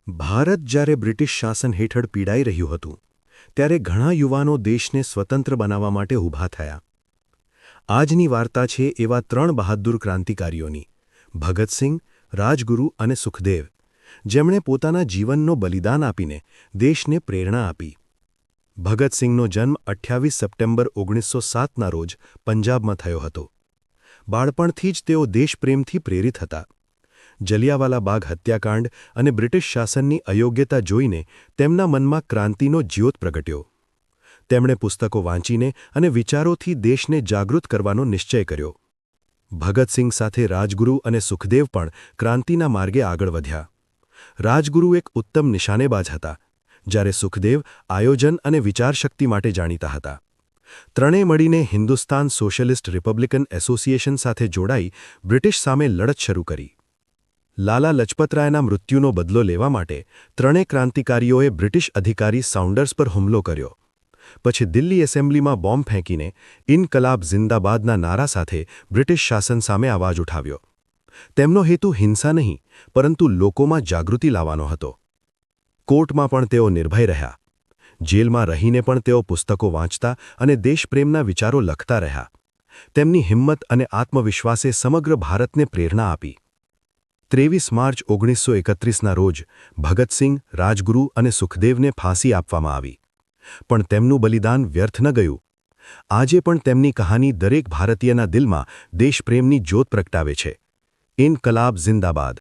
ભારત જ્યારે બ્રિટિશ શાસન હેઠળ પીડાઈ રહ્યું હતું ત્યારે ઘણા યુવાનો દેશને સ્વતંત્ર બનાવવા માટે ઊભા થયા. આજની વાર્તા છે એવા 3 બહાદુર ક્રાંતિકારીઓની, ભગતસિંહ, રાજગુરુ અને સુખદેવ, જેમણે પોતાના જીવનનો બલિદાન આપીને દેશને પ્રેરણા આપી. ભગતસિંહનો જન્મ 28 સપ્ટેમ્બર 1907ના રોજ પંજાબમાં થયો હતો. બાળપણથી જ તેઓ દેશપ્રેમથી પ્રેરિત હતા. જલિયાવાલા બાગ હત્યાકાંડ અને બ્રિટિશ શાસનની અયોગ્યતા જોઈને તેમના મનમાં ક્રાંતિનો જ્યોત પ્રગટ્યો. તેમણે પુસ્તકો વાંચીને અને વિચારોથી દેશને જાગૃત કરવાનો નિશ્ચય કર્યો. ભગતસિંહ સાથે રાજગુરુ અને સુખદેવ પણ ક્રાંતિના માર્ગે આગળ વધ્યા. રાજગુરુ એક ઉત્તમ નિશાનેબાજ હતા, જ્યારે સુખદેવ આયોજન અને વિચારશક્તિ માટે જાણીતા હતા. ત્રણેય મળીને હિન્દુસ્તાન સોશિયલિસ્ટ રિપબ્લિકન એસોસિએશન સાથે જોડાઈ બ્રિટિશ સામે લડત શરૂ કરી. લાલા લજપતરાયના મૃત્યુનો બદલો લેવા માટે ત્રણેય ક્રાંતિકારીઓએ બ્રિટિશ અધિકારી સાઉન્ડર્સ પર હુમલો કર્યો. પછી દિલ્હી એસેમ્બલીમાં બોમ્બ ફેંકીને ઇન્કલાબ ઝિંદાબાદના નારા સાથે બ્રિટિશ શાસન સામે અવાજ ઉઠાવ્યો. તેમનો હેતુ હિંસા નહીં, પરંતુ લોકોમાં જાગૃતિ લાવવાનો હતો. કોર્ટમાં પણ તેઓ નિર્ભય રહ્યા. જેલમાં રહીને પણ તેઓ પુસ્તકો વાંચતા અને દેશપ્રેમના વિચારો લખતા રહ્યા. તેમની હિંમત અને આત્મવિશ્વાસે સમગ્ર ભારતને પ્રેરણા આપી. 23 માર્ચ 1931ના રોજ ભગતસિંહ, રાજગુરુ અને સુખદેવને ફાંસી આપવામાં આવી. પણ તેમનું બલિદાન વ્યર્થ ન ગયું. આજે પણ તેમની કહાની દરેક ભારતીયના દિલમાં દેશપ્રેમની જ્યોત પ્રગટાવે છે. ઇન્કલાબ ઝિંદાબાદ.